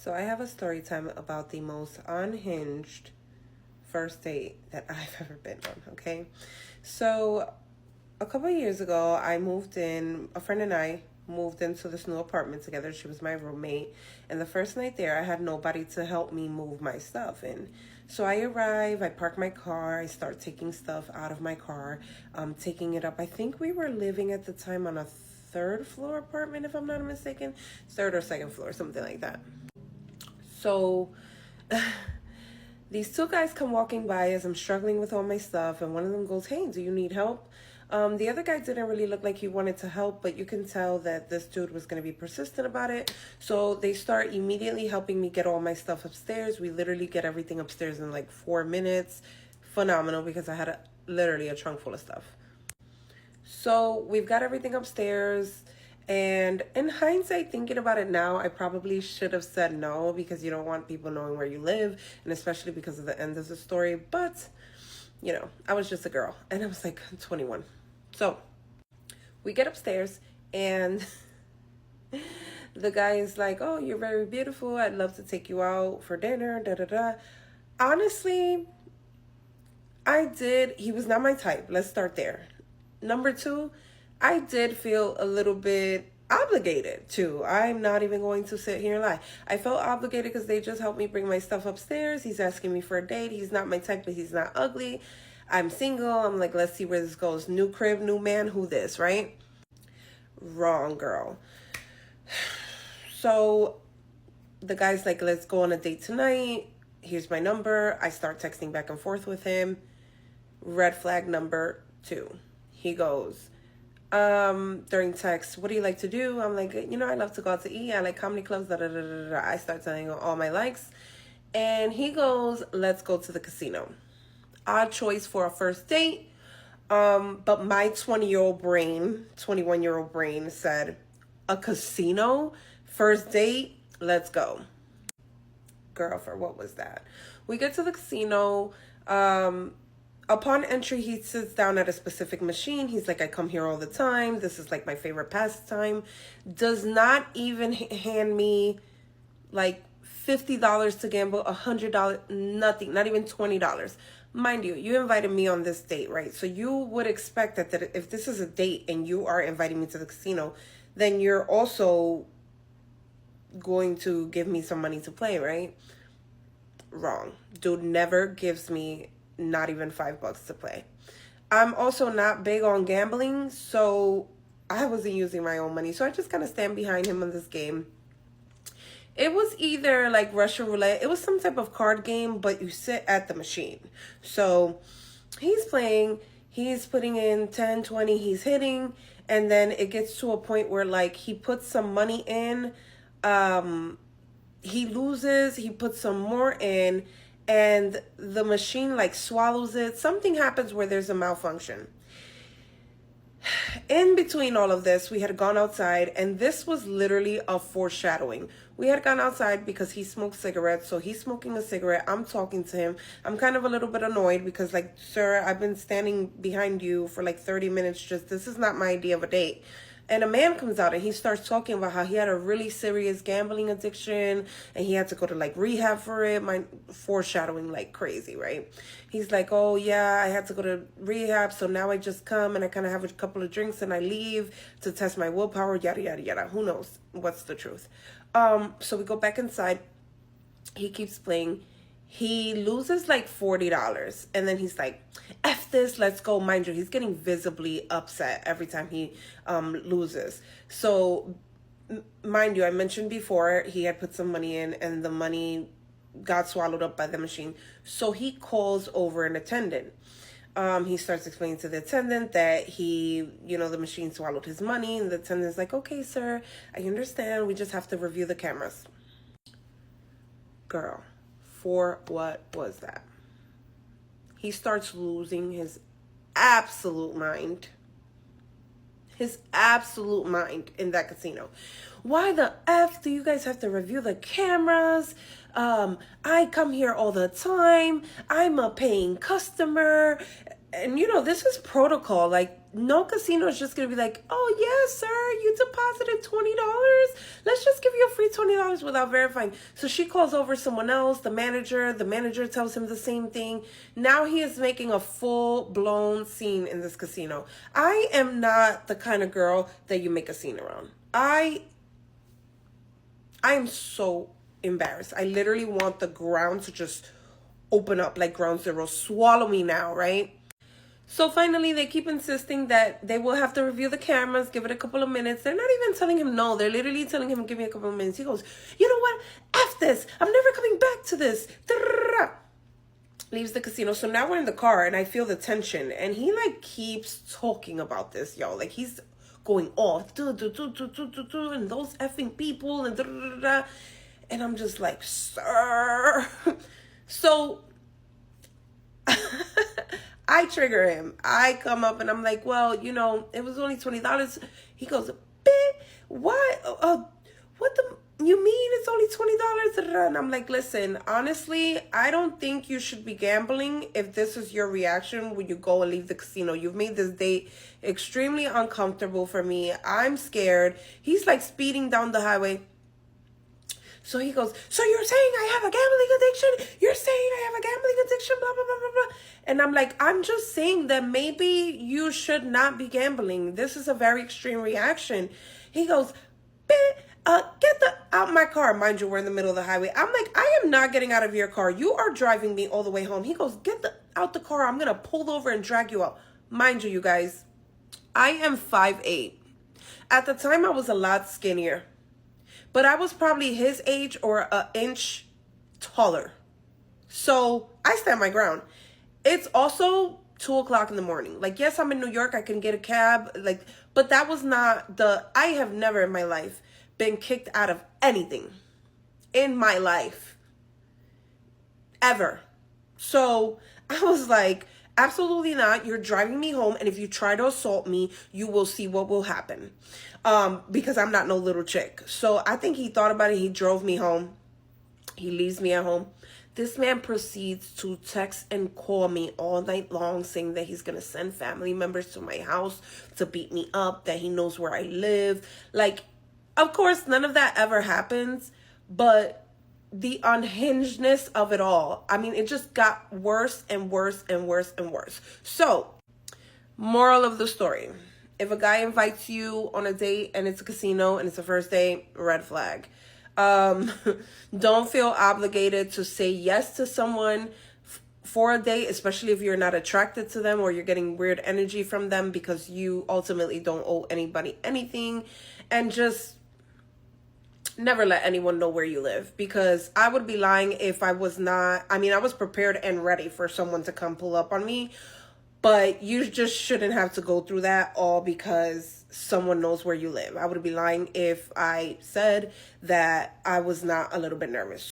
So I have a story time about the most unhinged first date that I've ever been on, okay? So a couple of years ago, a friend and I moved into this new apartment together. She was my roommate. And the first night there, I had nobody to help me move my stuff in. So I arrive, I park my car, I start taking stuff out of my car, taking it up. I think we were living at the time on a third floor apartment, if I'm not mistaken, third or second floor, something like that. So these two guys come walking by as I'm struggling with all my stuff, and one of them goes, "Hey, do you need help?" The other guy didn't really look like he wanted to help, but you can tell that this dude was going to be persistent about it. So they start immediately helping me get all my stuff upstairs. We literally get everything upstairs in like 4 minutes. Phenomenal, because I had literally a trunk full of stuff. So we've got everything upstairs. And in hindsight, thinking about it now, I probably should have said no, because you don't want people knowing where you live, and especially because of the end of the story. But, I was just a girl, and I was like 21. So we get upstairs, and the guy is like, "Oh, you're very beautiful. I'd love to take you out for dinner, da da da." Honestly, he was not my type. Let's start there. Number two, I did feel a little bit obligated too. I'm not even going to sit here and lie. I felt obligated because they just helped me bring my stuff upstairs. He's asking me for a date. He's not my type, but he's not ugly. I'm single. I'm like, let's see where this goes. New crib, new man, who this, right? Wrong, girl. So the guy's like, "Let's go on a date tonight. Here's my number." I start texting back and forth with him. Red flag number 2. He goes, during text, "What do you like to do?" I'm like, "I love to go out to eat. I like comedy clubs, da da da da da." I start telling him all my likes. And he goes, "Let's go to the casino." Odd choice for a first date. But my 21-year-old brain said, "A casino? First date? Let's go." Girl, for what was that? We get to the casino. Upon entry, he sits down at a specific machine. He's like, "I come here all the time. This is like my favorite pastime." Does not even hand me like $50 to gamble, $100, nothing, not even $20. Mind you, you invited me on this date, right? So you would expect that if this is a date and you are inviting me to the casino, then you're also going to give me some money to play, right? Wrong. Dude never gives me not even $5 to play. I'm also not big on gambling, so I wasn't using my own money. So I just kind of stand behind him in this game. It was either like Russian roulette. It was some type of card game, but you sit at the machine. So he's playing, he's putting in 10, 20, he's hitting. And then it gets to a point where like he puts some money in. He loses, he puts some more in, and the machine like swallows it. Something happens where there's a malfunction. In between all of this, we had gone outside, and this was literally a foreshadowing. We had gone outside because he smoked cigarettes, so he's smoking a cigarette. I'm talking to him. I'm kind of a little bit annoyed because, like, "Sir, I've been standing behind you for like 30 minutes. This is not my idea of a date." And a man comes out and he starts talking about how he had a really serious gambling addiction and he had to go to like rehab for it. My foreshadowing like crazy, right? He's like, "Oh yeah, I had to go to rehab, so now I just come and I kind of have a couple of drinks and I leave to test my willpower, yada yada yada." Who knows what's the truth? So we go back inside. He keeps playing. He loses like $40, and then he's like, "F this, let's go." Mind you, he's getting visibly upset every time he loses. So, mind you, I mentioned before he had put some money in, and the money got swallowed up by the machine. So he calls over an attendant. He starts explaining to the attendant that the machine swallowed his money, and the attendant's like, "Okay, sir, I understand. We just have to review the cameras." Girl. For what was that? He starts losing his absolute mind. His absolute mind in that casino. "Why the F do you guys have to review the cameras? I come here all the time. I'm a paying customer." And this is protocol. Like, no casino is just going to be like, oh, yes, sir, you deposited $20. Let's just give you a free $20 without verifying. So she calls over someone else, the manager. The manager tells him the same thing. Now he is making a full-blown scene in this casino. I am not the kind of girl that you make a scene around. I am so embarrassed. I literally want the ground to just open up like ground zero. Swallow me now, right? So finally, they keep insisting that they will have to review the cameras, give it a couple of minutes. They're not even telling him no. They're literally telling him, give me a couple of minutes. He goes, you know what? F this. I'm never coming back to this. Leaves the casino. So now we're in the car, and I feel the tension. And he, like, keeps talking about this, yo. Like, he's going off. And those effing people. And I'm just like, sir. So I trigger him. I come up and I'm like, well, you know, it was only $20. He goes, what? What you mean it's only $20? And I'm like, listen, honestly, I don't think you should be gambling if this is your reaction when you go and leave the casino. You've made this date extremely uncomfortable for me. I'm scared. He's like speeding down the highway. So he goes, so you're saying I have a gambling addiction? You're saying I have a gambling addiction, blah, blah, blah, blah, blah. And I'm like, I'm just saying that maybe you should not be gambling. This is a very extreme reaction. He goes, get out my car. Mind you, we're in the middle of the highway. I'm like, I am not getting out of your car. You are driving me all the way home. He goes, out the car. I'm going to pull over and drag you out. Mind you, guys, I am 5'8". At the time, I was a lot skinnier. But I was probably his age or an inch taller. So I stand my ground. It's also 2 o'clock in the morning. Like, yes, I'm in New York. I can get a cab. Like, but that was not I have never in my life been kicked out of anything in my life. Ever. So I was like, absolutely not. You're driving me home. And if you try to assault me, you will see what will happen. Because I'm not no little chick. So I think he thought about it. He drove me home. He leaves me at home. This man proceeds to text and call me all night long saying that he's going to send family members to my house to beat me up, that he knows where I live. Like, of course, none of that ever happens. But the unhingedness of it all, I mean, it just got worse and worse and worse and worse. So, moral of the story. If a guy invites you on a date and it's a casino and it's a first date, red flag. Don't feel obligated to say yes to someone for a date, especially if you're not attracted to them or you're getting weird energy from them, because you ultimately don't owe anybody anything. And just never let anyone know where you live, because I would be lying if I was not. I mean, I was prepared and ready for someone to come pull up on me. But you just shouldn't have to go through that all because someone knows where you live. I would be lying if I said that I was not a little bit nervous.